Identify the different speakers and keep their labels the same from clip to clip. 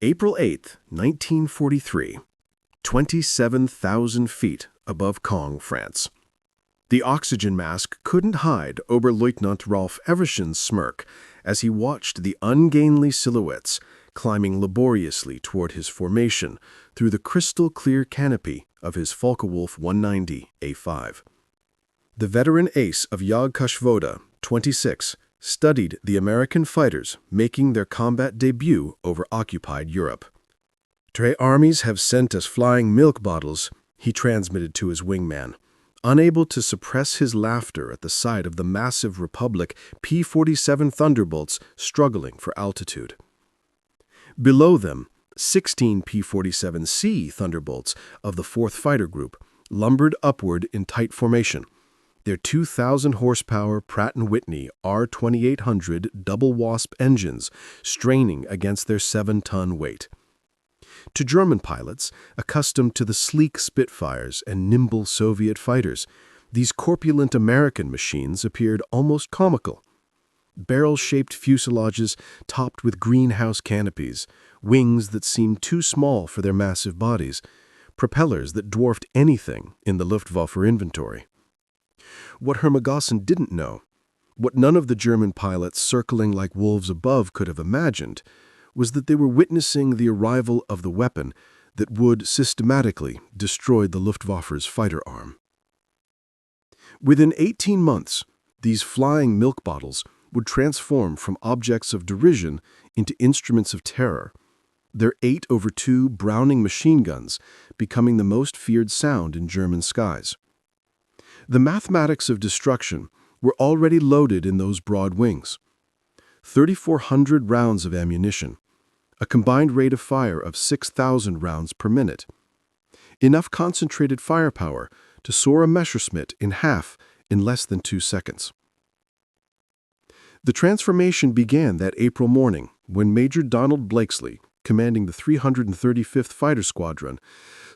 Speaker 1: April 8, 1943, 27,000 feet above Caen, France. The oxygen mask couldn't hide Oberleutnant Rolf Evershen's smirk as he watched the ungainly silhouettes climbing laboriously toward his formation through the crystal-clear canopy of his Focke-Wulf 190 A5. The veteran ace of Jagdgeschwader 26 studied the American fighters making their combat debut over occupied Europe. "Tre armies have sent us flying milk bottles," he transmitted to his wingman, unable to suppress his laughter at the sight of the massive Republic P-47 Thunderbolts struggling for altitude. Below them, 16 P-47C Thunderbolts of the 4th Fighter Group lumbered upward in tight formation, their 2,000 horsepower Pratt & Whitney R2800 double wasp engines straining against their 7-ton weight. To German pilots, accustomed to the sleek Spitfires and nimble Soviet fighters, these corpulent American machines appeared almost comical. Barrel-shaped fuselages topped with greenhouse canopies, wings that seemed too small for their massive bodies, propellers that dwarfed anything in the Luftwaffe inventory. What Hermogessen didn't know, what none of the German pilots circling like wolves above could have imagined, was that they were witnessing the arrival of the weapon that would systematically destroy the Luftwaffe's fighter arm. Within 18 months, these flying milk bottles would transform from objects of derision into instruments of terror, their 8/2 Browning machine guns becoming the most feared sound in German skies. The mathematics of destruction were already loaded in those broad wings. 3,400 rounds of ammunition, a combined rate of fire of 6,000 rounds per minute. Enough concentrated firepower to soar a Messerschmitt in half in less than 2 seconds. The transformation began that April morning when Major Donald Blakesley, commanding the 335th Fighter Squadron,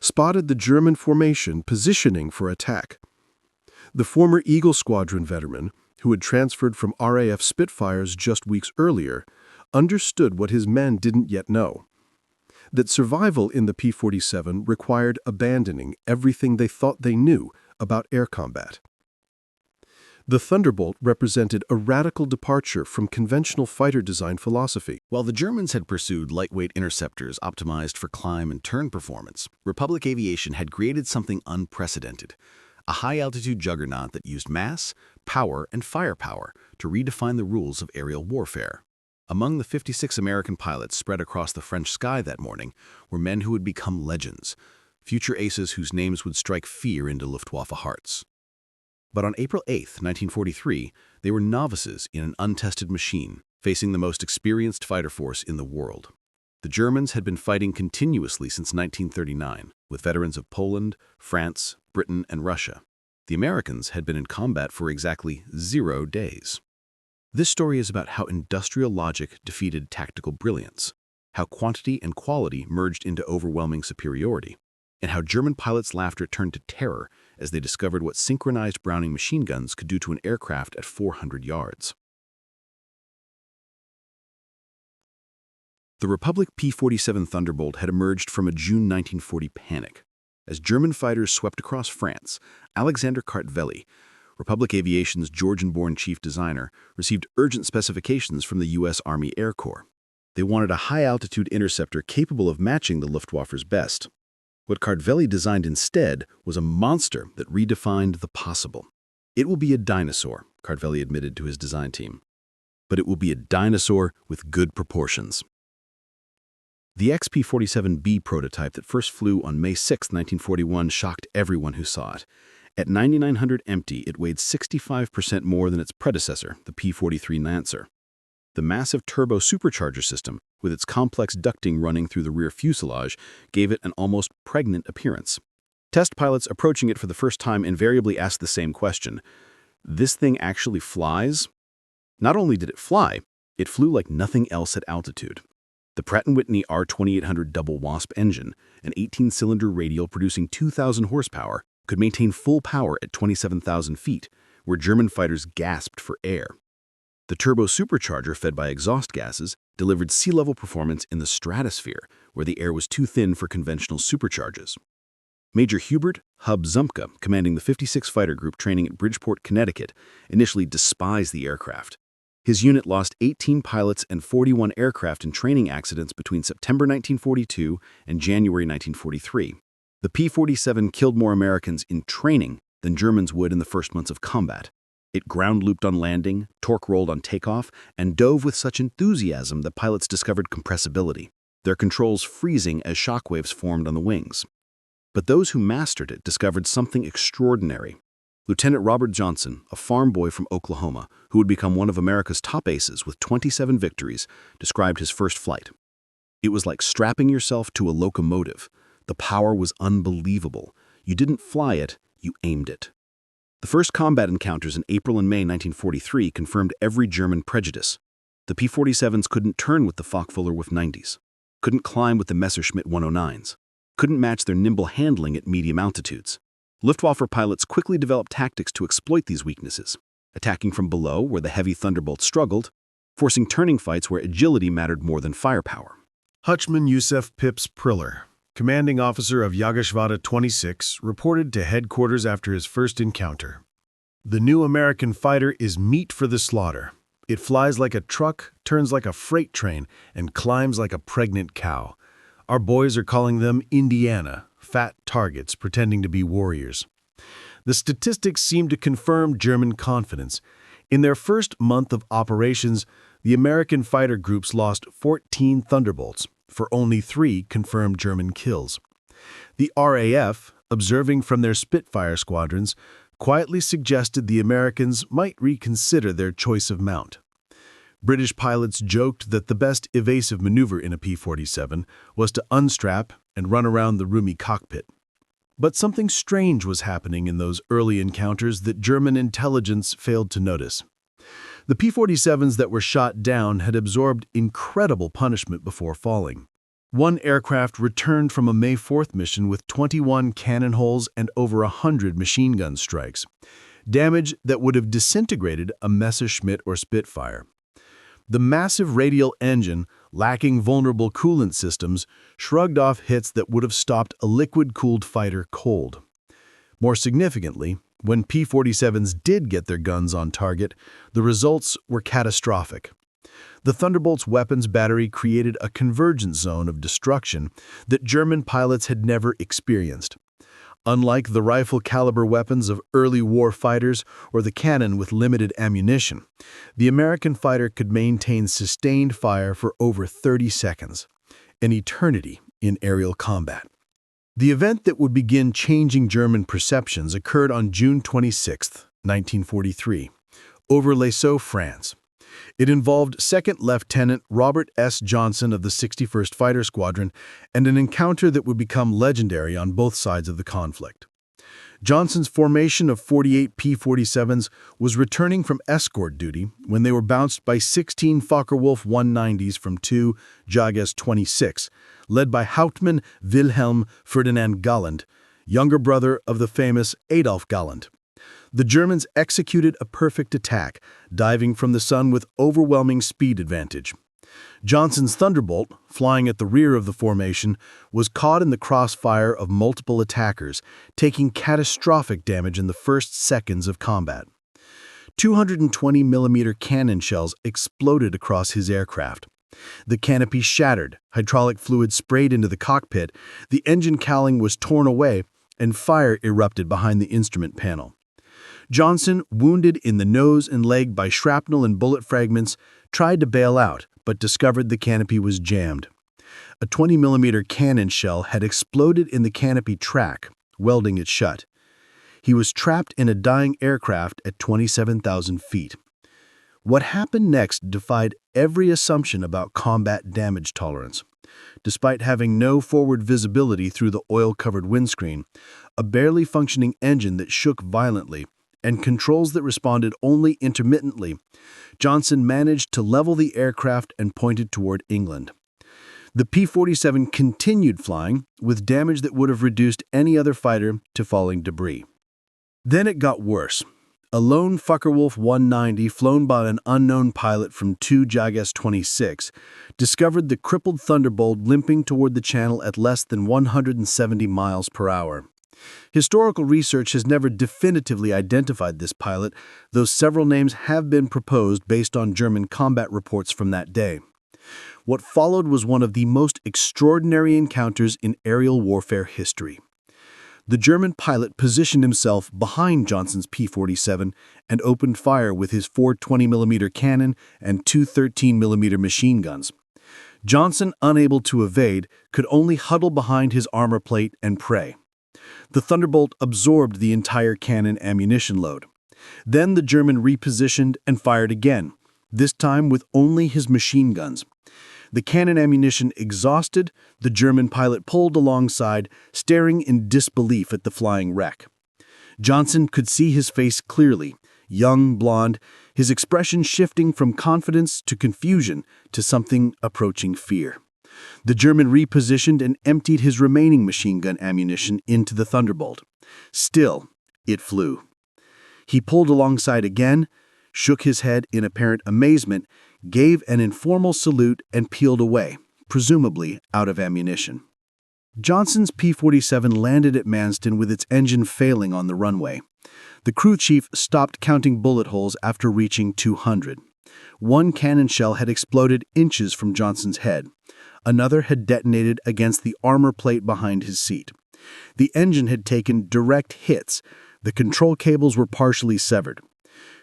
Speaker 1: spotted the German formation positioning for attack. The former Eagle Squadron veteran, who had transferred from RAF Spitfires just weeks earlier, understood what his men didn't yet know: that survival in the P-47 required abandoning everything they thought they knew about air combat. The Thunderbolt represented a radical departure from conventional fighter design philosophy.
Speaker 2: While the Germans had pursued lightweight interceptors optimized for climb and turn performance, Republic Aviation had created something unprecedented: a high-altitude juggernaut that used mass, power, and firepower to redefine the rules of aerial warfare. Among the 56 American pilots spread across the French sky that morning were men who would become legends, future aces whose names would strike fear into Luftwaffe hearts. But on April 8, 1943, they were novices in an untested machine, facing the most experienced fighter force in the world. The Germans had been fighting continuously since 1939, with veterans of Poland, France, Britain, and Russia. The Americans had been in combat for exactly 0 days. This story is about how industrial logic defeated tactical brilliance, how quantity and quality merged into overwhelming superiority, and how German pilots' laughter turned to terror as they discovered what synchronized Browning machine guns could do to an aircraft at 400 yards. The Republic P-47 Thunderbolt had emerged from a June 1940 panic. As German fighters swept across France, Alexander Kartveli, Republic Aviation's Georgian-born chief designer, received urgent specifications from the U.S. Army Air Corps. They wanted a high-altitude interceptor capable of matching the Luftwaffe's best. What Kartveli designed instead was a monster that redefined the possible. "It will be a dinosaur," Kartveli admitted to his design team. "But it will be a dinosaur with good proportions." The XP-47B prototype that first flew on May 6, 1941 shocked everyone who saw it. At 9,900 empty, it weighed 65% more than its predecessor, the P-43 Lancer. The massive turbo-supercharger system, with its complex ducting running through the rear fuselage, gave it an almost pregnant appearance. Test pilots approaching it for the first time invariably asked the same question: "This thing actually flies?" Not only did it fly, it flew like nothing else at altitude. The Pratt & Whitney R2800 double wasp engine, an 18-cylinder radial producing 2,000 horsepower, could maintain full power at 27,000 feet, where German fighters gasped for air. The turbo-supercharger, fed by exhaust gases, delivered sea-level performance in the stratosphere, where the air was too thin for conventional supercharges. Major Hubert "Hub" Zumpke, commanding the 56 Fighter Group training at Bridgeport, Connecticut, initially despised the aircraft. His unit lost 18 pilots and 41 aircraft in training accidents between September 1942 and January 1943. The P-47 killed more Americans in training than Germans would in the first months of combat. It ground-looped on landing, torque-rolled on takeoff, and dove with such enthusiasm that pilots discovered compressibility, their controls freezing as shockwaves formed on the wings. But those who mastered it discovered something extraordinary. Lieutenant Robert Johnson, a farm boy from Oklahoma, who would become one of America's top aces with 27 victories, described his first flight. It was like strapping yourself to a locomotive. The power was unbelievable. You didn't fly it, you aimed it. The first combat encounters in April and May 1943 confirmed every German prejudice. The P-47s couldn't turn with the Fock-Fuller with 90s, couldn't climb with the Messerschmitt 109s, couldn't match their nimble handling at medium altitudes. Luftwaffe pilots quickly developed tactics to exploit these weaknesses, attacking from below where the heavy Thunderbolts struggled, forcing turning fights where agility mattered more than firepower.
Speaker 1: Hutchman Yusef Pips Priller, commanding officer of Jägerschwader 26, reported to headquarters after his first encounter. "The new American fighter is meat for the slaughter. It flies like a truck, turns like a freight train, and climbs like a pregnant cow. Our boys are calling them Indiana, fat targets pretending to be warriors." The statistics seem to confirm German confidence. In their first month of operations, the American fighter groups lost 14 Thunderbolts, for only 3 confirmed German kills. The RAF, observing from their Spitfire squadrons, quietly suggested the Americans might reconsider their choice of mount. British pilots joked that the best evasive maneuver in a P-47 was to unstrap and run around the roomy cockpit. But something strange was happening in those early encounters that German intelligence failed to notice. The P-47s that were shot down had absorbed incredible punishment before falling. One aircraft returned from a May 4th mission with 21 cannon holes and over 100 machine gun strikes, damage that would have disintegrated a Messerschmitt or Spitfire. The massive radial engine, lacking vulnerable coolant systems, shrugged off hits that would have stopped a liquid-cooled fighter cold. More significantly, when P-47s did get their guns on target, the results were catastrophic. The Thunderbolt's weapons battery created a convergence zone of destruction that German pilots had never experienced. Unlike the rifle-caliber weapons of early war fighters or the cannon with limited ammunition, the American fighter could maintain sustained fire for over 30 seconds, an eternity in aerial combat. The event that would begin changing German perceptions occurred on June 26, 1943, over Les Sceaux, France. It involved Second Lieutenant Robert S. Johnson of the 61st Fighter Squadron and an encounter that would become legendary on both sides of the conflict. Johnson's formation of 48 P-47s was returning from escort duty when they were bounced by 16 Focke-Wulf 190s from 2 Jages 26, led by Hauptmann Wilhelm Ferdinand Galland, younger brother of the famous Adolf Galland. The Germans executed a perfect attack, diving from the sun with overwhelming speed advantage. Johnson's Thunderbolt, flying at the rear of the formation, was caught in the crossfire of multiple attackers, taking catastrophic damage in the first seconds of combat. 220mm cannon shells exploded across his aircraft. The canopy shattered, hydraulic fluid sprayed into the cockpit, the engine cowling was torn away, and fire erupted behind the instrument panel. Johnson, wounded in the nose and leg by shrapnel and bullet fragments, tried to bail out, but discovered the canopy was jammed. A 20mm cannon shell had exploded in the canopy track, welding it shut. He was trapped in a dying aircraft at 27,000 feet. What happened next defied every assumption about combat damage tolerance. Despite having no forward visibility through the oil-covered windscreen, a barely functioning engine that shook violently, and controls that responded only intermittently, Johnson managed to level the aircraft and pointed toward England. The P-47 continued flying, with damage that would have reduced any other fighter to falling debris. Then it got worse. A lone Focke-Wulf 190 flown by an unknown pilot from 2 Jagas 26 discovered the crippled Thunderbolt limping toward the channel at less than 170 miles per hour. Historical research has never definitively identified this pilot, though several names have been proposed based on German combat reports from that day. What followed was one of the most extraordinary encounters in aerial warfare history. The German pilot positioned himself behind Johnson's P-47 and opened fire with his 420mm cannon and two 13mm machine guns. Johnson, unable to evade, could only huddle behind his armor plate and pray. The Thunderbolt absorbed the entire cannon ammunition load. Then the German repositioned and fired again, this time with only his machine guns. The cannon ammunition exhausted, the German pilot pulled alongside, staring in disbelief at the flying wreck. Johnson could see his face clearly, young, blonde, his expression shifting from confidence to confusion to something approaching fear. The German repositioned and emptied his remaining machine gun ammunition into the Thunderbolt. Still, it flew. He pulled alongside again, shook his head in apparent amazement, gave an informal salute and peeled away, presumably out of ammunition. Johnson's P-47 landed at Manston with its engine failing on the runway. The crew chief stopped counting bullet holes after reaching 200. One cannon shell had exploded inches from Johnson's head. Another had detonated against the armor plate behind his seat. The engine had taken direct hits. The control cables were partially severed.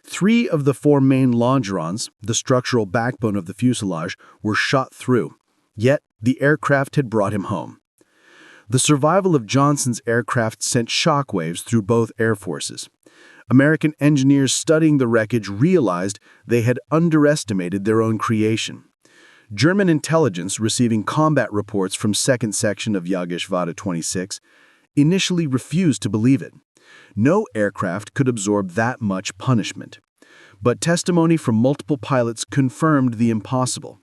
Speaker 1: 3 of the 4 main longerons, the structural backbone of the fuselage, were shot through. Yet, the aircraft had brought him home. The survival of Johnson's aircraft sent shockwaves through both air forces. American engineers studying the wreckage realized they had underestimated their own creation. German intelligence, receiving combat reports from 2nd Section of Jagdgeschwader 26, initially refused to believe it. No aircraft could absorb that much punishment. But testimony from multiple pilots confirmed the impossible.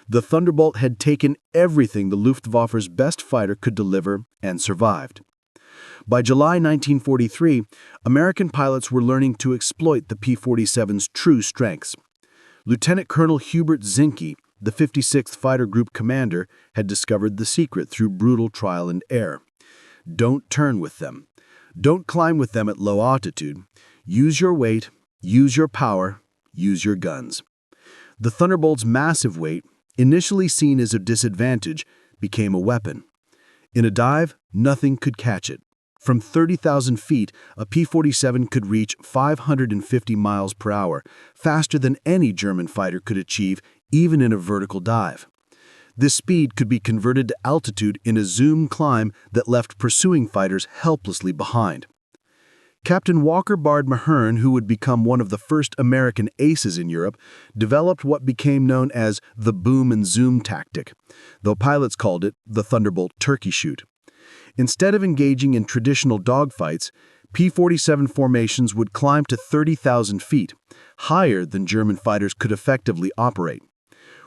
Speaker 1: The Thunderbolt had taken everything the Luftwaffe's best fighter could deliver and survived. By July 1943, American pilots were learning to exploit the P-47's true strengths. Lieutenant Colonel Hubert Zinke, the 56th Fighter Group commander, had discovered the secret through brutal trial and error. Don't turn with them. Don't climb with them at low altitude. Use your weight, use your power, use your guns. The Thunderbolt's massive weight, initially seen as a disadvantage, became a weapon. In a dive, nothing could catch it. From 30,000 feet, a P-47 could reach 550 miles per hour, faster than any German fighter could achieve, even in a vertical dive. This speed could be converted to altitude in a zoom climb that left pursuing fighters helplessly behind. Captain Walker Bard Mahern, who would become one of the first American aces in Europe, developed what became known as the boom and zoom tactic, though pilots called it the Thunderbolt turkey shoot. Instead of engaging in traditional dogfights, P-47 formations would climb to 30,000 feet, higher than German fighters could effectively operate.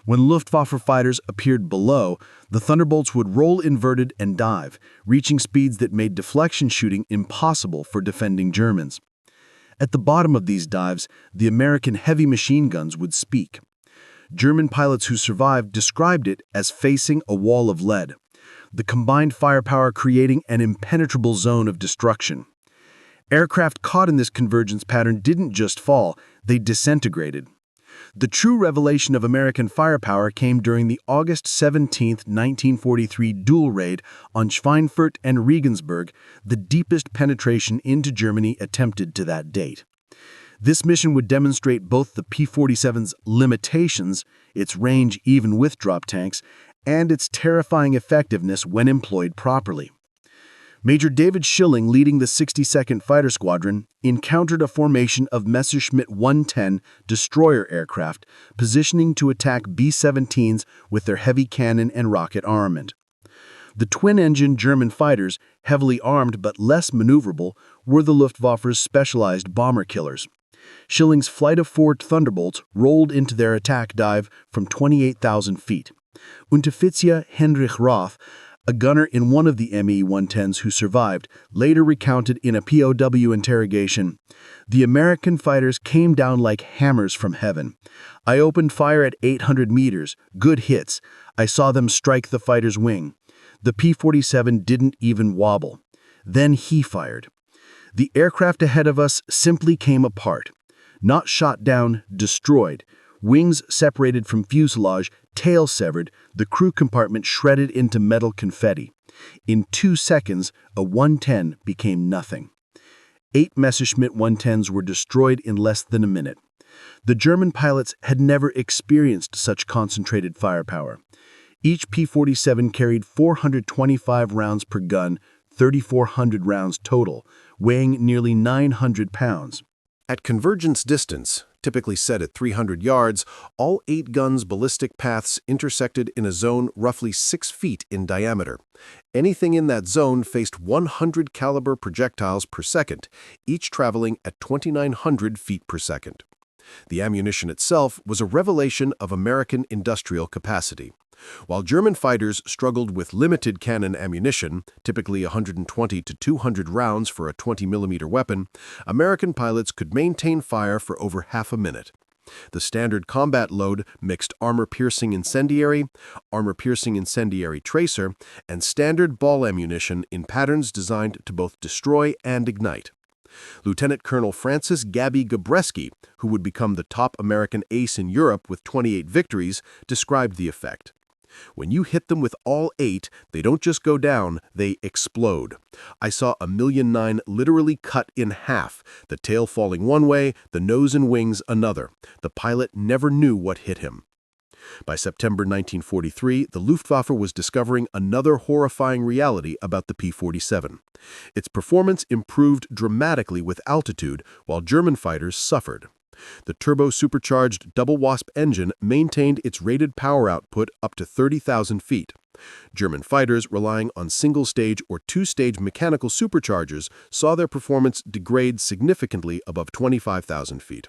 Speaker 1: When Luftwaffe fighters appeared below, the Thunderbolts would roll inverted and dive, reaching speeds that made deflection shooting impossible for defending Germans. At the bottom of these dives, the American heavy machine guns would speak. German pilots who survived described it as facing a wall of lead, the combined firepower creating an impenetrable zone of destruction. Aircraft caught in this convergence pattern didn't just fall, they disintegrated. The true revelation of American firepower came during the August 17, 1943 duel raid on Schweinfurt and Regensburg, the deepest penetration into Germany attempted to that date. This mission would demonstrate both the P-47's limitations, its range even with drop tanks, and its terrifying effectiveness when employed properly. Major David Schilling, leading the 62nd Fighter Squadron, encountered a formation of Messerschmitt 110 destroyer aircraft positioning to attack B-17s with their heavy cannon and rocket armament. The twin-engine German fighters, heavily armed but less maneuverable, were the Luftwaffe's specialized bomber killers. Schilling's flight of 4 Thunderbolts rolled into their attack dive from 28,000 feet. Unteroffizier Heinrich Roth,
Speaker 2: A gunner in one of the Me-110s who survived later recounted in a POW interrogation, "The American fighters came down like hammers from heaven. I opened fire at 800 meters, good hits. I saw them strike the fighter's wing. The P-47 didn't even wobble. Then he fired. The aircraft ahead of us simply came apart. Not shot down, destroyed. Wings separated from fuselage, tail severed, the crew compartment shredded into metal confetti. In 2 seconds, a 110 became nothing." 8 Messerschmitt 110s were destroyed in less than a minute. The German pilots had never experienced such concentrated firepower. Each P-47 carried 425 rounds per gun, 3,400 rounds total, weighing nearly 900 pounds.
Speaker 1: At convergence distance, typically set at 300 yards, all 8 guns' ballistic paths intersected in a zone roughly 6 feet in diameter. Anything in that zone faced 100 caliber projectiles per second, each traveling at 2,900 feet per second. The ammunition itself was a revelation of American industrial capacity. While German fighters struggled with limited cannon ammunition, typically 120 to 200 rounds for a 20mm weapon, American pilots could maintain fire for over half a minute. The standard combat load mixed armor-piercing incendiary tracer, and standard ball ammunition in patterns designed to both destroy and ignite. Lieutenant Colonel Francis Gabby Gabreski, who would become the top American ace in Europe with 28 victories, described the effect. "When you hit them with all 8, they don't just go down, they explode. I saw a 1,000,009 literally cut in half, the tail falling one way, the nose and wings another. The pilot never knew what hit him." By September 1943, the Luftwaffe was discovering another horrifying reality about the P-47. Its performance improved dramatically with altitude, while German fighters suffered. The turbo-supercharged double wasp engine maintained its rated power output up to 30,000 feet. German fighters relying on single-stage or two-stage mechanical superchargers saw their performance degrade significantly above 25,000 feet.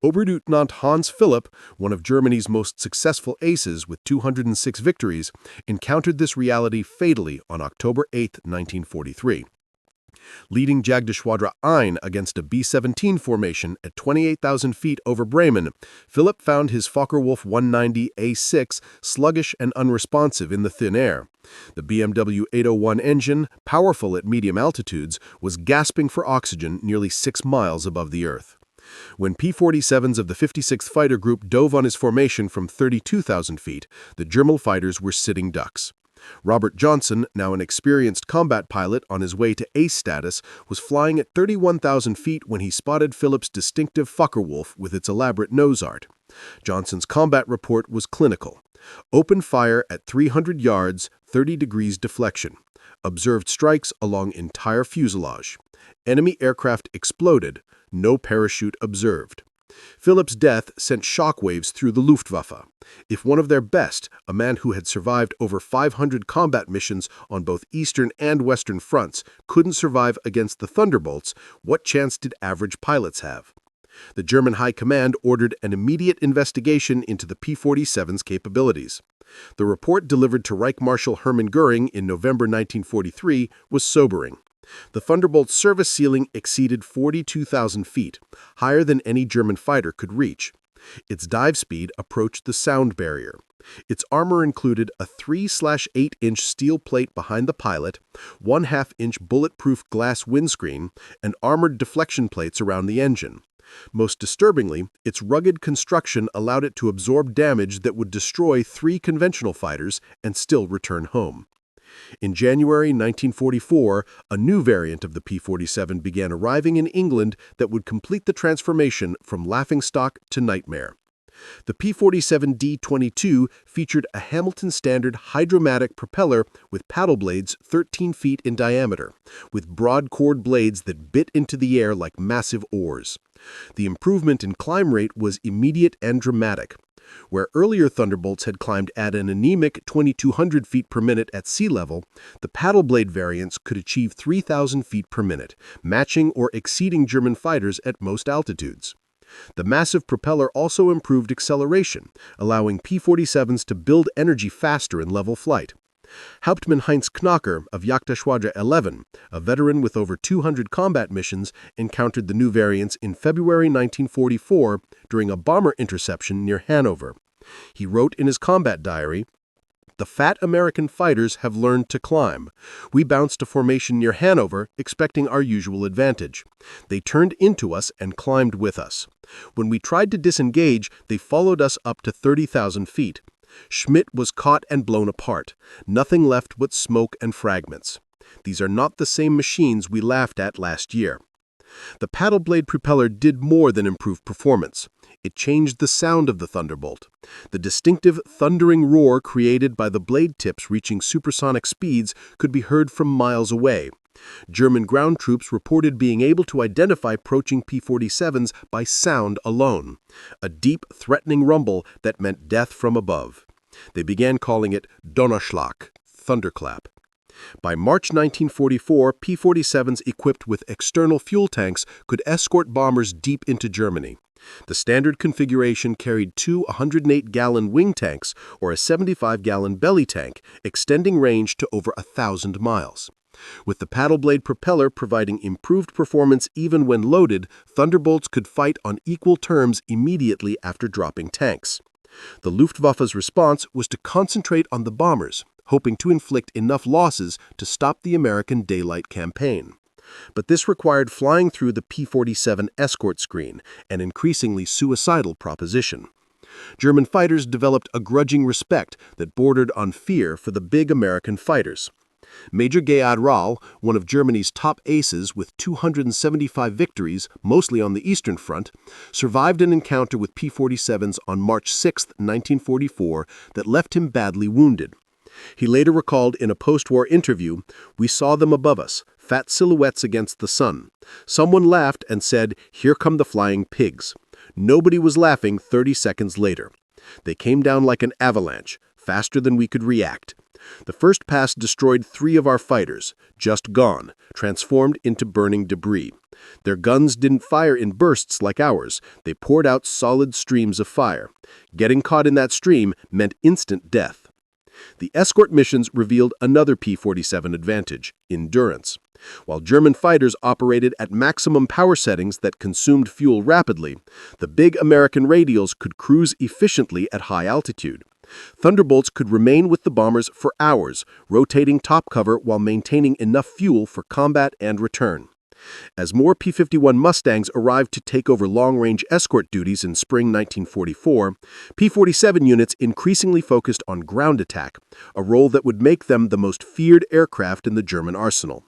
Speaker 1: Oberleutnant Hans Philipp, one of Germany's most successful aces with 206 victories, encountered this reality fatally on October 8, 1943. Leading Jagdgeschwader 1 against a B-17 formation at 28,000 feet over Bremen, Philipp found his Focke-Wulf 190A6 sluggish and unresponsive in the thin air. The BMW 801 engine, powerful at medium altitudes, was gasping for oxygen nearly 6 miles above the Earth. When P-47s of the 56th Fighter Group dove on his formation from 32,000 feet, the German fighters were sitting ducks. Robert Johnson, now an experienced combat pilot on his way to ace status, was flying at 31,000 feet when he spotted Philipp's distinctive Focke-Wulf with its elaborate nose art. Johnson's combat report was clinical. Open fire at 300 yards, 30 degrees deflection. Observed strikes along entire fuselage. Enemy aircraft exploded. No parachute observed. Philipp's death sent shockwaves through the Luftwaffe. If one of their best, a man who had survived over 500 combat missions on both eastern and western fronts, couldn't survive against the Thunderbolts, what chance did average pilots have? The German High Command ordered an immediate investigation into the P-47's capabilities. The report delivered to Reich Marshal Hermann Göring in November 1943 was sobering. The Thunderbolt's service ceiling exceeded 42,000 feet, higher than any German fighter could reach. Its dive speed approached the sound barrier. Its armor included a 3/8-inch steel plate behind the pilot, 1/2-inch bulletproof glass windscreen, and armored deflection plates around the engine. Most disturbingly, its rugged construction allowed it to absorb damage that would destroy 3 conventional fighters and still return home. In January 1944, a new variant of the P-47 began arriving in England that would complete the transformation from laughingstock to nightmare. The P-47 D-22 featured a Hamilton Standard hydromatic propeller with paddle blades 13 feet in diameter, with broad chord blades that bit into the air like massive oars. The improvement in climb rate was immediate and dramatic. Where earlier Thunderbolts had climbed at an anemic 2,200 feet per minute at sea level, the paddle blade variants could achieve 3,000 feet per minute, matching or exceeding German fighters at most altitudes. The massive propeller also improved acceleration, allowing P-47s to build energy faster in level flight. Hauptmann Heinz Knocker of Jagdgeschwader 11, a veteran with over 200 combat missions, encountered the new variants in February 1944 during a bomber interception near Hanover. He wrote in his combat diary, "The fat American fighters have learned to climb. We bounced to formation near Hanover, expecting our usual advantage. They turned into us and climbed with us. When we tried to disengage, they followed us up to 30,000 feet. Schmidt was caught and blown apart. Nothing left but smoke and fragments. These are not the same machines we laughed at last year." The paddle blade propeller did more than improve performance. It changed the sound of the Thunderbolt. The distinctive thundering roar created by the blade tips reaching supersonic speeds could be heard from miles away. German ground troops reported being able to identify approaching P-47s by sound alone, a deep, threatening rumble that meant death from above. They began calling it Donnerschlag, thunderclap. By March 1944, P-47s equipped with external fuel tanks could escort bombers deep into Germany. The standard configuration carried two 108-gallon wing tanks or a 75-gallon belly tank, extending range to over 1,000 miles. With the paddle blade propeller providing improved performance even when loaded, Thunderbolts could fight on equal terms immediately after dropping tanks. The Luftwaffe's response was to concentrate on the bombers, hoping to inflict enough losses to stop the American daylight campaign. But this required flying through the P-47 escort screen, an increasingly suicidal proposition. German fighters developed a grudging respect that bordered on fear for the big American fighters. Major Gerd Rahl, one of Germany's top aces with 275 victories, mostly on the Eastern Front, survived an encounter with P-47s on March 6, 1944, that left him badly wounded. He later recalled in a post-war interview, "We saw them above us, fat silhouettes against the sun. Someone laughed and said, 'Here come the flying pigs.' Nobody was laughing 30 seconds later. They came down like an avalanche, faster than we could react. The first pass destroyed 3 of our fighters, just gone, transformed into burning debris. Their guns didn't fire in bursts like ours. They poured out solid streams of fire. Getting caught in that stream meant instant death." The escort missions revealed another P-47 advantage: endurance. While German fighters operated at maximum power settings that consumed fuel rapidly, the big American radials could cruise efficiently at high altitude. Thunderbolts could remain with the bombers for hours, rotating top cover while maintaining enough fuel for combat and return. As more P-51 Mustangs arrived to take over long-range escort duties in spring 1944, P-47 units increasingly focused on ground attack, a role that would make them the most feared aircraft in the German arsenal.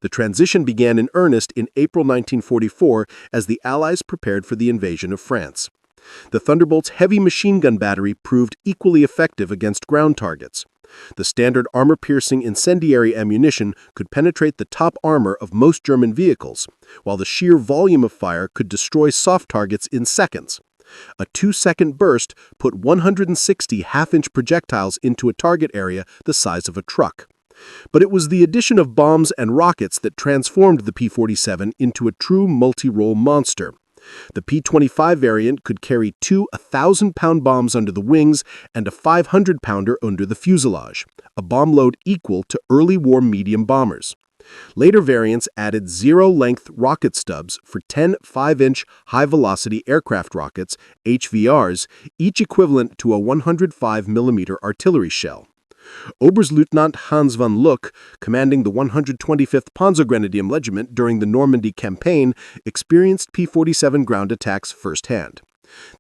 Speaker 1: The transition began in earnest in April 1944 as the Allies prepared for the invasion of France. The Thunderbolt's heavy machine gun battery proved equally effective against ground targets. The standard armor-piercing incendiary ammunition could penetrate the top armor of most German vehicles, while the sheer volume of fire could destroy soft targets in seconds. A 2-second burst put 160 half-inch projectiles into a target area the size of a truck. But it was the addition of bombs and rockets that transformed the P-47 into a true multi-role monster. The P-25 variant could carry 2 1,000-pound bombs under the wings and a 500-pounder under the fuselage, a bomb load equal to early war medium bombers. Later variants added zero-length rocket stubs for 10 5-inch high-velocity aircraft rockets, HVRs, each equivalent to a 105mm artillery shell. Oberstleutnant Hans von Luck, commanding the 125th Panzergrenadier Regiment during the Normandy campaign, experienced P-47 ground attacks firsthand.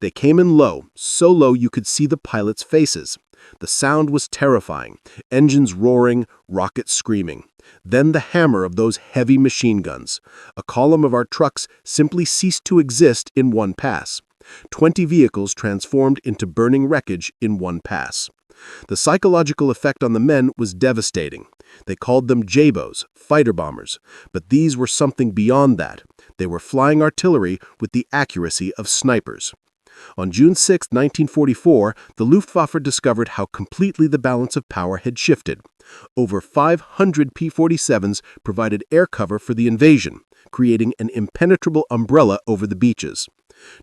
Speaker 1: They came in low, so low you could see the pilots' faces. The sound was terrifying, engines roaring, rockets screaming. Then the hammer of those heavy machine guns. A column of our trucks simply ceased to exist in one pass. 20 vehicles transformed into burning wreckage in one pass. The psychological effect on the men was devastating. They called them Jabos, fighter bombers, but these were something beyond that. They were flying artillery with the accuracy of snipers. On June 6, 1944, the Luftwaffe discovered how completely the balance of power had shifted. Over 500 P-47s provided air cover for the invasion, creating an impenetrable umbrella over the beaches.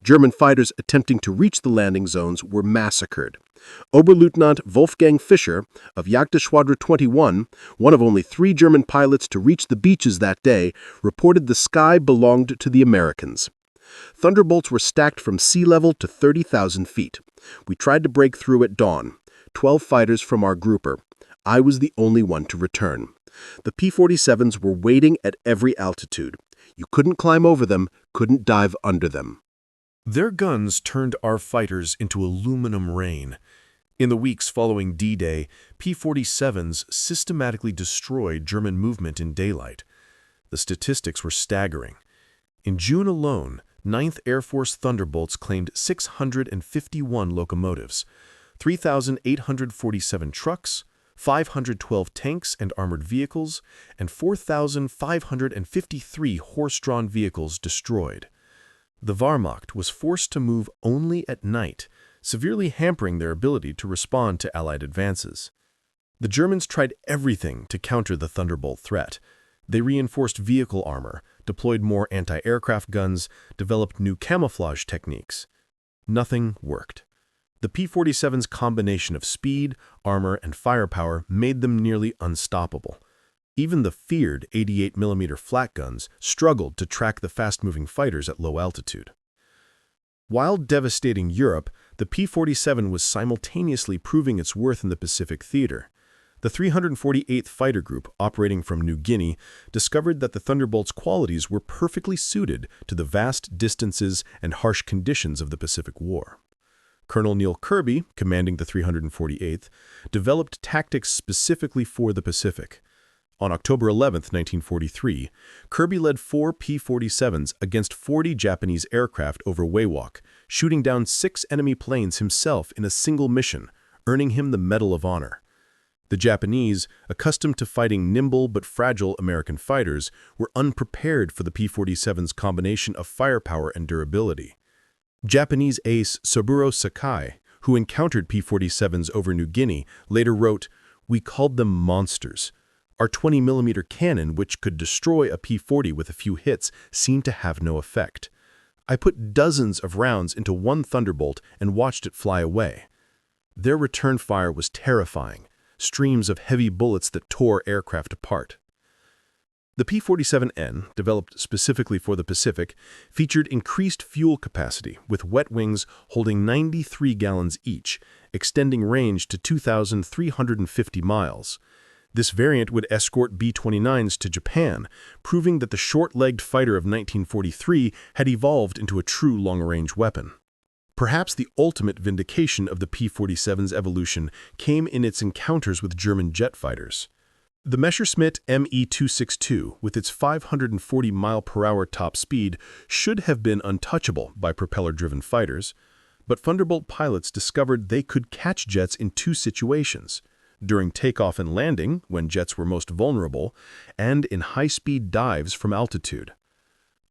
Speaker 1: German fighters attempting to reach the landing zones were massacred. Oberleutnant Wolfgang Fischer of Jagdgeschwader 21, one of only 3 German pilots to reach the beaches that day, reported the sky belonged to the Americans. Thunderbolts were stacked from sea level to 30,000 feet. We tried to break through at dawn. 12 fighters from our grouper. I was the only one to return. The P-47s were waiting at every altitude. You couldn't climb over them, couldn't dive under them.
Speaker 3: Their guns turned our fighters into aluminum rain. In the weeks following D-Day, P-47s systematically destroyed German movement in daylight. The statistics were staggering. In June alone, 9th Air Force Thunderbolts claimed 651 locomotives, 3,847 trucks, 512 tanks and armored vehicles, and 4,553 horse-drawn vehicles destroyed. The Wehrmacht was forced to move only at night, severely hampering their ability to respond to Allied advances. The Germans tried everything to counter the Thunderbolt threat. They reinforced vehicle armor, deployed more anti-aircraft guns, developed new camouflage techniques. Nothing worked. The P-47's combination of speed, armor, and firepower made them nearly unstoppable. Even the feared 88mm flak guns struggled to track the fast-moving fighters at low altitude. While devastating Europe, the P-47 was simultaneously proving its worth in the Pacific theater. The 348th Fighter Group, operating from New Guinea, discovered that the Thunderbolt's qualities were perfectly suited to the vast distances and harsh conditions of the Pacific War. Colonel Neil Kirby, commanding the 348th, developed tactics specifically for the Pacific. On October 11, 1943, Kirby led 4 P-47s against 40 Japanese aircraft over Wewak, shooting down 6 enemy planes himself in a single mission, earning him the Medal of Honor. The Japanese, accustomed to fighting nimble but fragile American fighters, were unprepared for the P-47's combination of firepower and durability. Japanese ace Saburo Sakai, who encountered P-47s over New Guinea, later wrote, "We called them monsters. Our 20mm cannon, which could destroy a P-40 with a few hits, seemed to have no effect. I put dozens of rounds into one Thunderbolt and watched it fly away. Their return fire was terrifying, streams of heavy bullets that tore aircraft apart." The P-47N, developed specifically for the Pacific, featured increased fuel capacity, with wet wings holding 93 gallons each, extending range to 2,350 miles. This variant would escort B-29s to Japan, proving that the short-legged fighter of 1943 had evolved into a true long-range weapon. Perhaps the ultimate vindication of the P-47's evolution came in its encounters with German jet fighters. The Messerschmitt Me-262, with its 540-mile-per-hour top speed, should have been untouchable by propeller-driven fighters, but Thunderbolt pilots discovered they could catch jets in 2 situations: during takeoff and landing, when jets were most vulnerable, and in high-speed dives from altitude.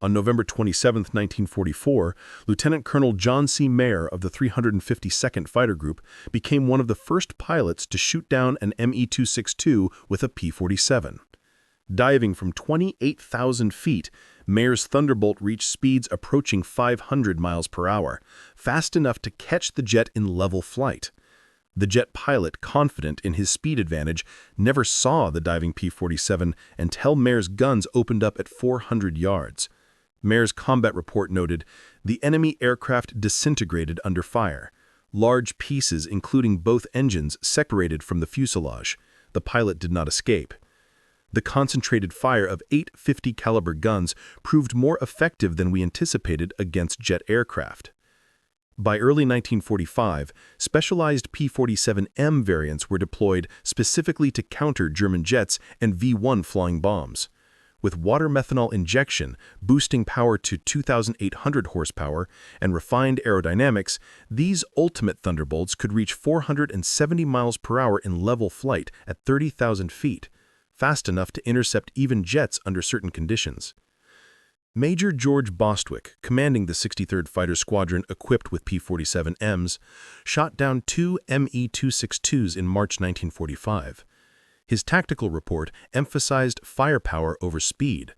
Speaker 3: On November 27, 1944, Lieutenant Colonel John C. Mayer of the 352nd Fighter Group became one of the first pilots to shoot down an Me-262 with a P-47. Diving from 28,000 feet, Mayer's Thunderbolt reached speeds approaching 500 miles per hour, fast enough to catch the jet in level flight. The jet pilot, confident in his speed advantage, never saw the diving P-47 until Mayer's guns opened up at 400 yards. Mayer's combat report noted, "The enemy aircraft disintegrated under fire. Large pieces, including both engines, separated from the fuselage. The pilot did not escape." The concentrated fire of 8 50 caliber guns proved more effective than we anticipated against jet aircraft. By early 1945, specialized P-47M variants were deployed specifically to counter German jets and V-1 flying bombs. With water methanol injection, boosting power to 2,800 horsepower, and refined aerodynamics, these ultimate Thunderbolts could reach 470 miles per hour in level flight at 30,000 feet, fast enough to intercept even jets under certain conditions. Major George Bostwick, commanding the 63rd Fighter Squadron equipped with P-47Ms, shot down 2 Me-262s in March 1945. His tactical report emphasized firepower over speed.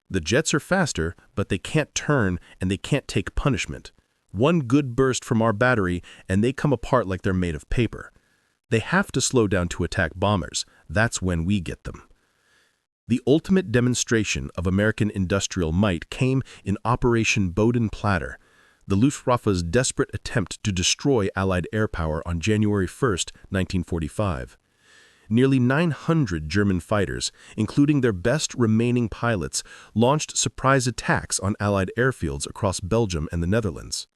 Speaker 3: The jets are faster, but they can't turn and they can't take punishment. One good burst from our battery and they come apart like they're made of paper. They have to slow down to attack bombers. That's when we get them. The ultimate demonstration of American industrial might came in Operation Boden-Platter, the Luftwaffe's desperate attempt to destroy Allied air power on January 1, 1945. Nearly 900 German fighters, including their best remaining pilots, launched surprise attacks on Allied airfields across Belgium and the Netherlands.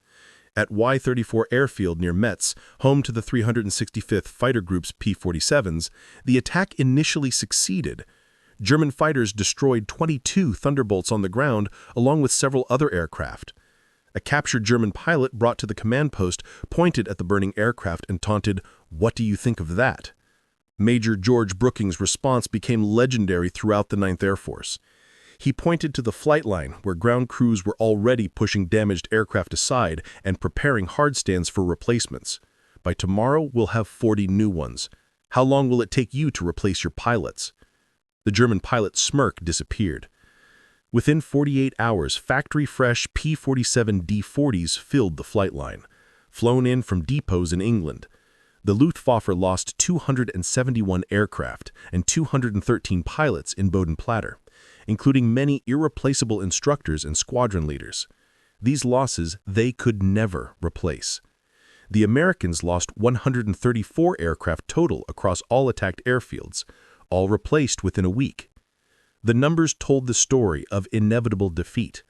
Speaker 3: At Y-34 Airfield near Metz, home to the 365th Fighter Group's P-47s, the attack initially succeeded. German fighters destroyed 22 Thunderbolts on the ground, along with several other aircraft. A captured German pilot brought to the command post pointed at the burning aircraft and taunted, "What do you think of that?" Major George Brooking's response became legendary throughout the 9th Air Force. He pointed to the flight line where ground crews were already pushing damaged aircraft aside and preparing hard stands for replacements. "By tomorrow, we'll have 40 new ones. How long will it take you to replace your pilots?" The German pilot's smirk disappeared. Within 48 hours, factory-fresh P-47 D-40s filled the flight line, flown in from depots in England. The Luftwaffe lost 271 aircraft and 213 pilots in Boden-Platter, including many irreplaceable instructors and squadron leaders. These losses they could never replace. The Americans lost 134 aircraft total across all attacked airfields, all replaced within a week. The numbers told the story of inevitable defeat.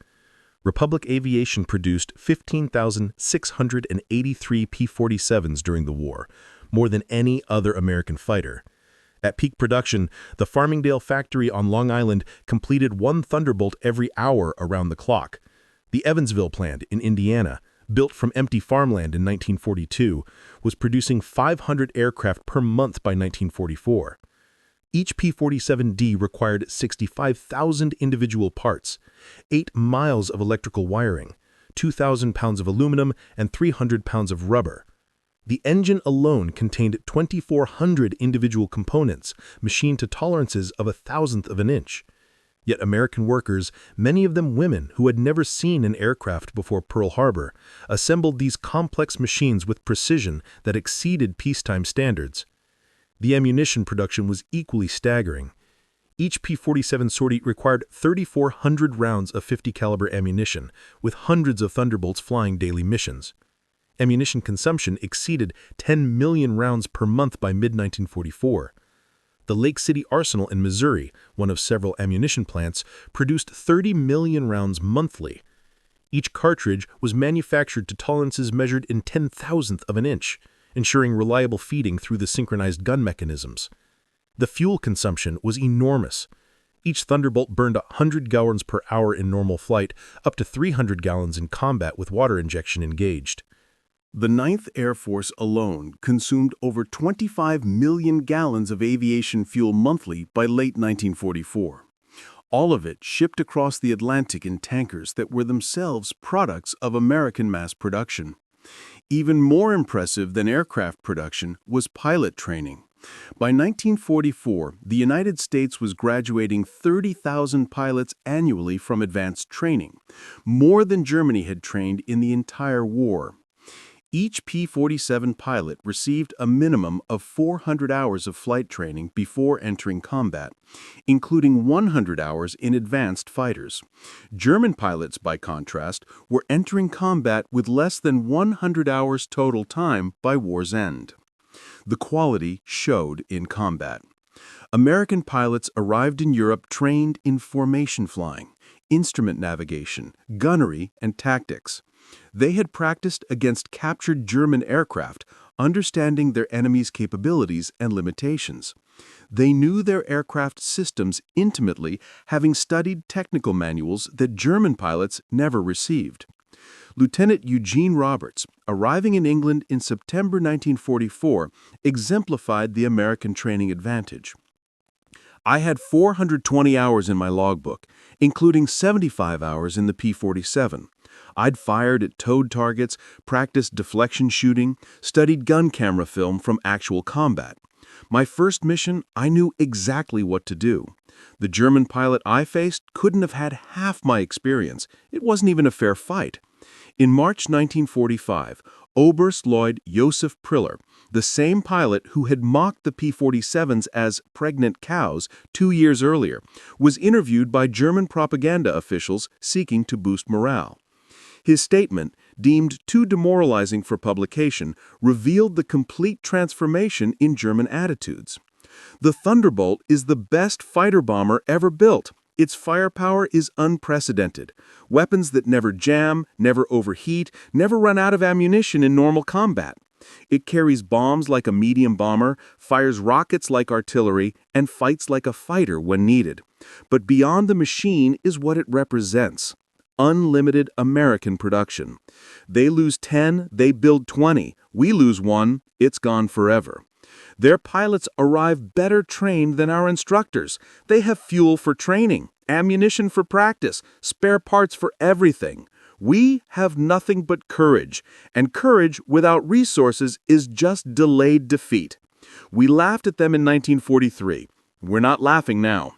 Speaker 3: Republic Aviation produced 15,683 P-47s during the war, more than any other American fighter. At peak production, the Farmingdale factory on Long Island completed one Thunderbolt every hour around the clock. The Evansville plant in Indiana, built from empty farmland in 1942, was producing 500 aircraft per month by 1944. Each P-47D required 65,000 individual parts, 8 miles of electrical wiring, 2,000 pounds of aluminum, and 300 pounds of rubber. The engine alone contained 2,400 individual components, machined to tolerances of 1/1000th of an inch. Yet American workers, many of them women who had never seen an aircraft before Pearl Harbor, assembled these complex machines with precision that exceeded peacetime standards. The ammunition production was equally staggering. Each P-47 sortie required 3,400 rounds of 50 caliber ammunition, with hundreds of Thunderbolts flying daily missions. Ammunition consumption exceeded 10 million rounds per month by mid-1944. The Lake City Arsenal in Missouri, one of several ammunition plants, produced 30 million rounds monthly. Each cartridge was manufactured to tolerances measured in 1/10,000th of an inch, ensuring reliable feeding through the synchronized gun mechanisms. The fuel consumption was enormous. Each Thunderbolt burned 100 gallons per hour in normal flight, up to 300 gallons in combat with water injection engaged.
Speaker 1: The 9th Air Force alone consumed over 25 million gallons of aviation fuel monthly by late 1944. All of it shipped across the Atlantic in tankers that were themselves products of American mass production. Even more impressive than aircraft production was pilot training. By 1944, the United States was graduating 30,000 pilots annually from advanced training, more than Germany had trained in the entire war. Each P-47 pilot received a minimum of 400 hours of flight training before entering combat, including 100 hours in advanced fighters. German pilots, by contrast, were entering combat with less than 100 hours total time by war's end. The quality showed in combat. American pilots arrived in Europe trained in formation flying, instrument navigation, gunnery, and tactics. They had practiced against captured German aircraft, understanding their enemy's capabilities and limitations. They knew their aircraft systems intimately, having studied technical manuals that German pilots never received. Lieutenant Eugene Roberts, arriving in England in September 1944, exemplified the American training advantage. "I had 420 hours in my logbook, including 75 hours in the P-47. I'd fired at towed targets, practiced deflection shooting, studied gun camera film from actual combat.
Speaker 2: My first mission, I knew exactly what to do. The German pilot I faced couldn't have had half my experience. It wasn't even a fair fight. In March 1945, Oberstleutnant Josef Priller, the same pilot who had mocked the P-47s as pregnant cows 2 years earlier, was interviewed by German propaganda officials seeking to boost morale. His statement, deemed too demoralizing for publication, revealed the complete transformation in German attitudes. The Thunderbolt is the best fighter bomber ever built. Its firepower is unprecedented. Weapons that never jam, never overheat, never run out of ammunition in normal combat. It carries bombs like a medium bomber, fires rockets like artillery, and fights like a fighter when needed. But beyond the machine is what it represents. Unlimited American production. They lose 10, they build 20. We lose 1, it's gone forever. Their pilots arrive better trained than our instructors. They have fuel for training, ammunition for practice, spare parts for everything. We have nothing but courage, and courage without resources is just delayed defeat. We laughed at them in 1943. We're not laughing now.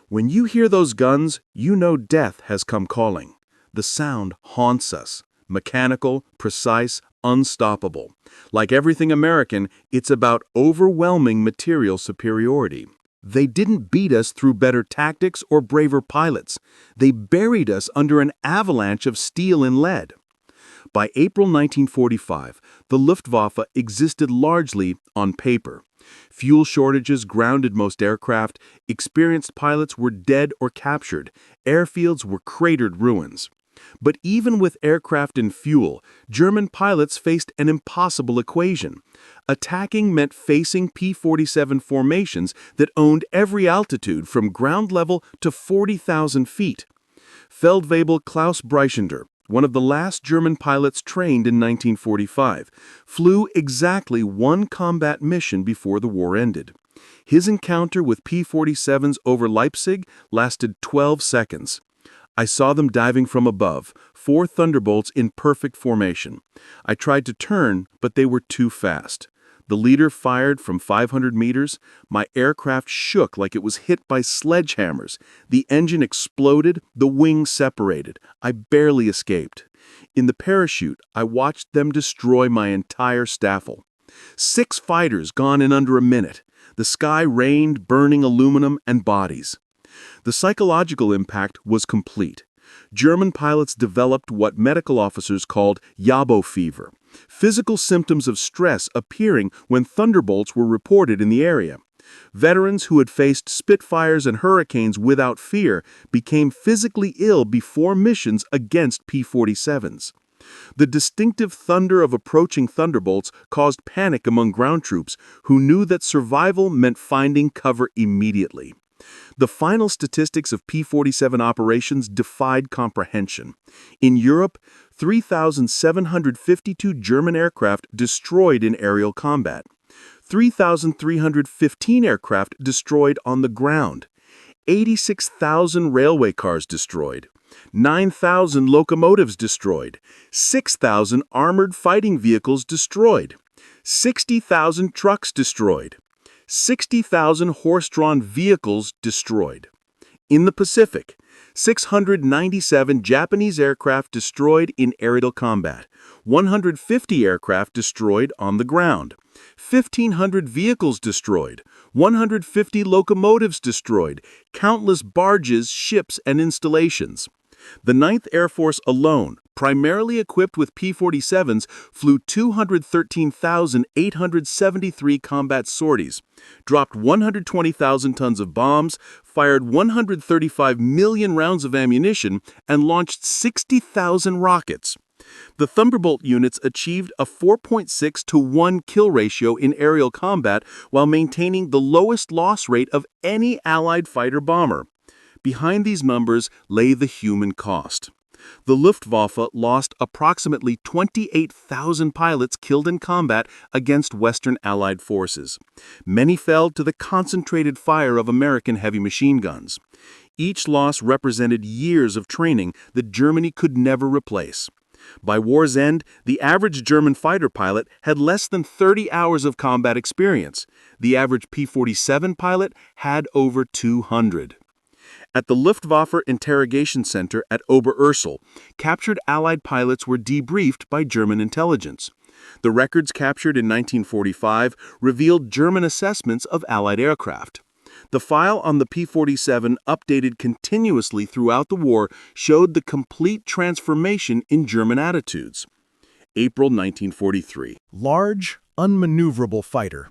Speaker 2: When you hear those guns, you know death has come calling. The sound haunts us. Mechanical, precise, unstoppable. Like everything American, it's about overwhelming material superiority. They didn't beat us through better tactics or braver pilots. They buried us under an avalanche of steel and lead. By April 1945, the Luftwaffe existed largely on paper. Fuel shortages grounded most aircraft, experienced pilots were dead or captured, airfields were cratered ruins. But even with aircraft and fuel, German pilots faced an impossible equation. Attacking meant facing P-47 formations that owned every altitude from ground level to 40,000 feet. Feldwebel Klaus Breichender, one of the last German pilots trained in 1945, flew exactly one combat mission before the war ended. His encounter with P-47s over Leipzig lasted 12 seconds. I saw them diving from above, 4 Thunderbolts in perfect formation. I tried to turn, but they were too fast. The leader fired from 500 meters. My aircraft shook like it was hit by sledgehammers. The engine exploded, the wings separated. I barely escaped. In the parachute, I watched them destroy my entire staffel. 6 fighters gone in under a minute. The sky rained burning aluminum and bodies. The psychological impact was complete. German pilots developed what medical officers called Jabo fever, physical symptoms of stress appearing when Thunderbolts were reported in the area. Veterans who had faced Spitfires and Hurricanes without fear became physically ill before missions against P-47s. The distinctive thunder of approaching Thunderbolts caused panic among ground troops who knew that survival meant finding cover immediately. The final statistics of P-47 operations defied comprehension. In Europe, 3,752 German aircraft destroyed in aerial combat, 3,315 aircraft destroyed on the ground, 86,000 railway cars destroyed, 9,000 locomotives destroyed, 6,000 armored fighting vehicles destroyed, 60,000 trucks destroyed, 60,000 horse-drawn vehicles destroyed. In the Pacific, 697 Japanese aircraft destroyed in aerial combat, 150 aircraft destroyed on the ground, 1,500 vehicles destroyed, 150 locomotives destroyed, countless barges, ships, and installations. The 9th Air Force alone, primarily equipped with P-47s, flew 213,873 combat sorties, dropped 120,000 tons of bombs, fired 135 million rounds of ammunition, and launched 60,000 rockets. The Thunderbolt units achieved a 4.6 to 1 kill ratio in aerial combat while maintaining the lowest loss rate of any Allied fighter bomber. Behind these numbers lay the human cost. The Luftwaffe lost approximately 28,000 pilots killed in combat against Western Allied forces. Many fell to the concentrated fire of American heavy machine guns. Each loss represented years of training that Germany could never replace. By war's end, the average German fighter pilot had less than 30 hours of combat experience. The average P-47 pilot had over 200. At the Luftwaffe Interrogation Center at Oberursel, captured Allied pilots were debriefed by German intelligence. The records captured in 1945 revealed German assessments of Allied aircraft. The file on the P-47, updated continuously throughout the war, showed the complete transformation in German attitudes. April 1943.
Speaker 4: Large, unmaneuverable fighter.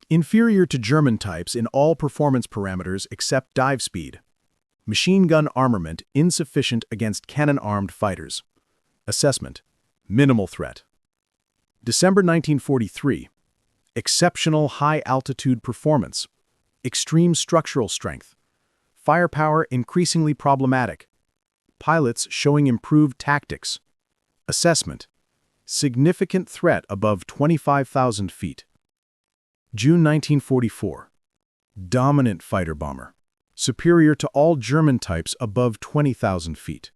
Speaker 4: Inferior to German types in all performance parameters except dive speed. Machine gun armament insufficient against cannon-armed fighters. Assessment: minimal threat. December 1943. Exceptional high-altitude performance. Extreme structural strength. Firepower increasingly problematic. Pilots showing improved tactics. Assessment: significant threat above 25,000 feet. June 1944. Dominant fighter bomber. Superior to all German types above 20,000 feet.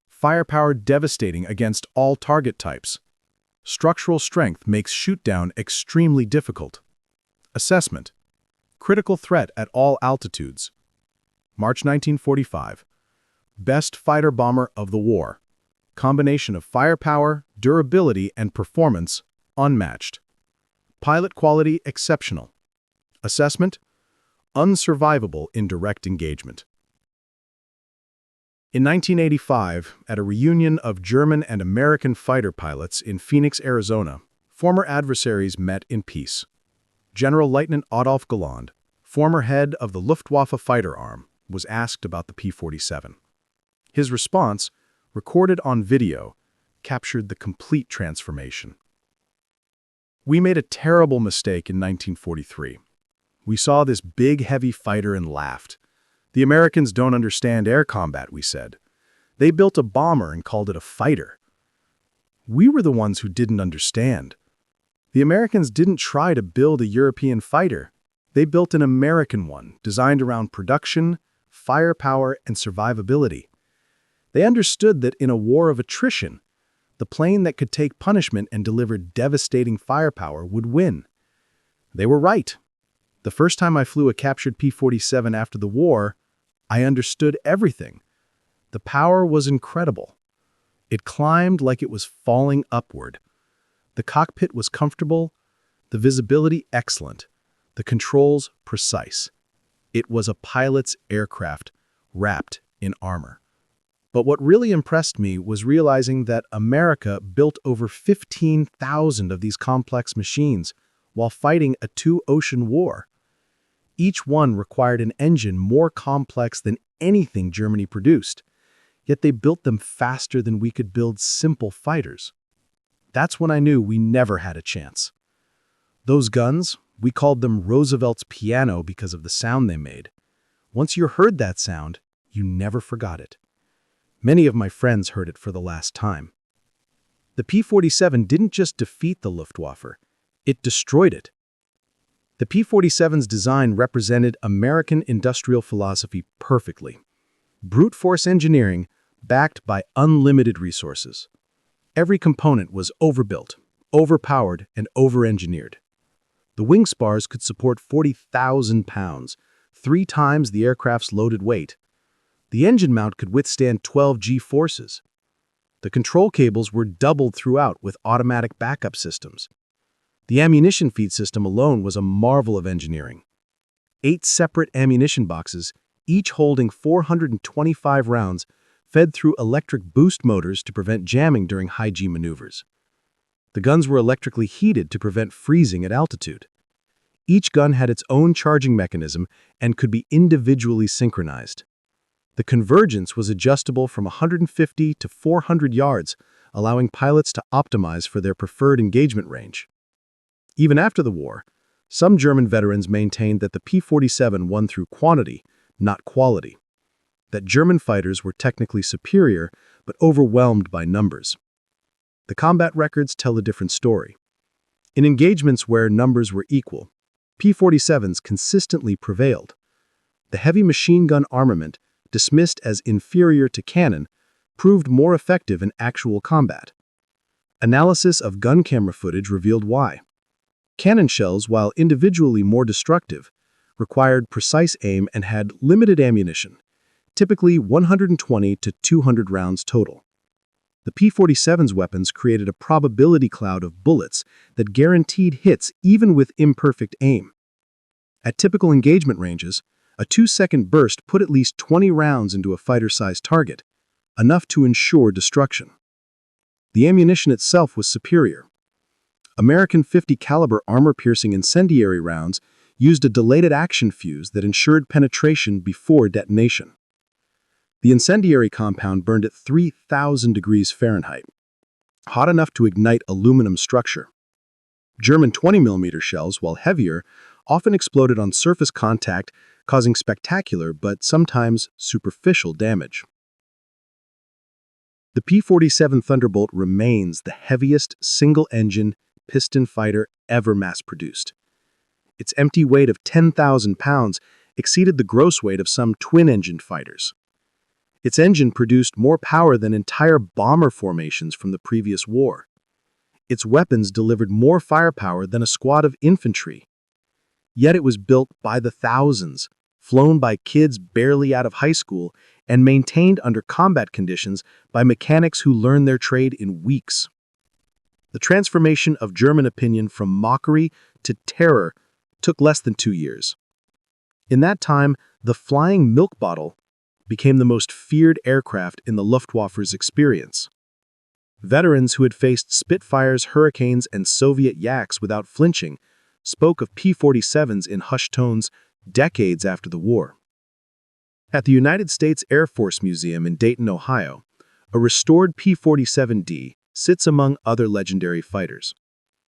Speaker 4: Firepower devastating against all target types. Structural strength makes shoot-down extremely difficult. Assessment: critical threat at all altitudes. March 1945. Best fighter bomber of the war. Combination of firepower, durability, and performance unmatched. Pilot quality exceptional. Assessment: unsurvivable in direct engagement. In 1985, at a reunion of German and American fighter pilots in Phoenix, Arizona, former adversaries met in peace. General Lieutenant Adolf Galland, former head of the Luftwaffe fighter arm, was asked about the P-47. His response, recorded on video, captured the complete transformation. "We made a terrible mistake in 1943. We saw this big, heavy fighter and laughed. The Americans don't understand air combat, we said. They built a bomber and called it a fighter. We were the ones who didn't understand. The Americans didn't try to build a European fighter. They built an American one, designed around production, firepower, and survivability. They understood that in a war of attrition, the plane that could take punishment and deliver devastating firepower would win. They were right. The first time I flew a captured P-47 after the war, I understood everything. The power was incredible. It climbed like it was falling upward. The cockpit was comfortable, the visibility excellent, the controls precise. It was a pilot's aircraft wrapped in armor. But what really impressed me was realizing that America built over 15,000 of these complex machines while fighting a two-ocean war. Each one required an engine more complex than anything Germany produced, yet they built them faster than we could build simple fighters. That's when I knew we never had a chance. Those guns, we called them Roosevelt's piano because of the sound they made. Once you heard that sound, you never forgot it. Many of my friends heard it for the last time. The P-47 didn't just defeat the Luftwaffe, it destroyed it. The P-47's design represented American industrial philosophy perfectly. Brute force engineering backed by unlimited resources. Every component was overbuilt, overpowered, and over-engineered. The wing spars could support 40,000 pounds, 3 times the aircraft's loaded weight. The engine mount could withstand 12 G-forces. The control cables were doubled throughout with automatic backup systems. The ammunition feed system alone was a marvel of engineering. 8 separate ammunition boxes, each holding 425 rounds, fed through electric boost motors to prevent jamming during high-G maneuvers. The guns were electrically heated to prevent freezing at altitude. Each gun had its own charging mechanism and could be individually synchronized. The convergence was adjustable from 150 to 400 yards, allowing pilots to optimize for their preferred engagement range. Even after the war, some German veterans maintained that the P-47 won through quantity, not quality. That German fighters were technically superior, but overwhelmed by numbers. The combat records tell a different story. In engagements where numbers were equal, P-47s consistently prevailed. The heavy machine gun armament, dismissed as inferior to cannon, proved more effective in actual combat. Analysis of gun camera footage revealed why. Cannon shells, while individually more destructive, required precise aim and had limited ammunition, typically 120 to 200 rounds total. The P-47's weapons created a probability cloud of bullets that guaranteed hits even with imperfect aim. At typical engagement ranges, a 2-second burst put at least 20 rounds into a fighter-sized target, enough to ensure destruction. The ammunition itself was superior. American .50 caliber armor-piercing incendiary rounds used a delayed action fuse that ensured penetration before detonation. The incendiary compound burned at 3,000 degrees Fahrenheit, hot enough to ignite aluminum structure. German 20mm shells, while heavier, often exploded on surface contact, causing spectacular but sometimes superficial damage. The P-47 Thunderbolt remains the heaviest single-engine piston fighter ever mass-produced. Its empty weight of 10,000 pounds exceeded the gross weight of some twin-engined fighters. Its engine produced more power than entire bomber formations from the previous war. Its weapons delivered more firepower than a squad of infantry. Yet it was built by the thousands, flown by kids barely out of high school, and maintained under combat conditions by mechanics who learned their trade in weeks. The transformation of German opinion from mockery to terror took less than 2 years. In that time, the flying milk bottle became the most feared aircraft in the Luftwaffe's experience. Veterans who had faced Spitfires, Hurricanes, and Soviet Yaks without flinching spoke of P-47s in hushed tones decades after the war. At the United States Air Force Museum in Dayton, Ohio, a restored P-47D sits among other legendary fighters.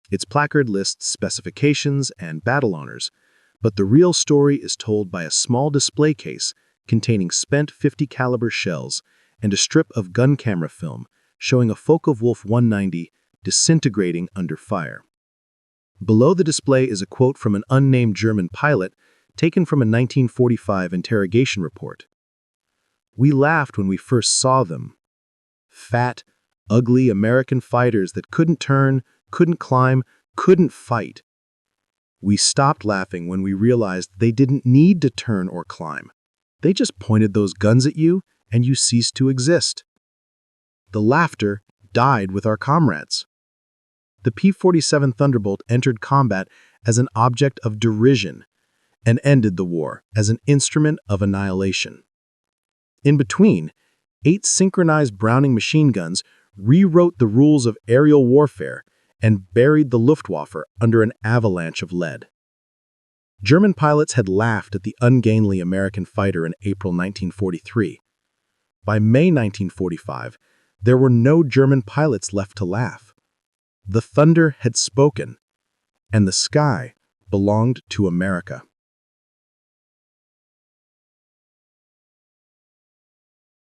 Speaker 4: Its placard lists specifications and battle honors, but the real story is told by a small display case containing spent .50 caliber shells and a strip of gun camera film showing a Focke-Wulf 190 disintegrating under fire. Below the display is a quote from an unnamed German pilot taken from a 1945 interrogation report. "We laughed when we first saw them. Fat, ugly American fighters that couldn't turn, couldn't climb, couldn't fight. We stopped laughing when we realized they didn't need to turn or climb. They just pointed those guns at you, and you ceased to exist. The laughter died with our comrades." The P-47 Thunderbolt entered combat as an object of derision and ended the war as an instrument of annihilation. In between, 8 synchronized Browning machine guns rewrote the rules of aerial warfare and buried the Luftwaffe under an avalanche of lead. German pilots had laughed at the ungainly American fighter in April 1943. By May 1945, there were no German pilots left to laugh. The thunder had spoken, and the sky belonged to America.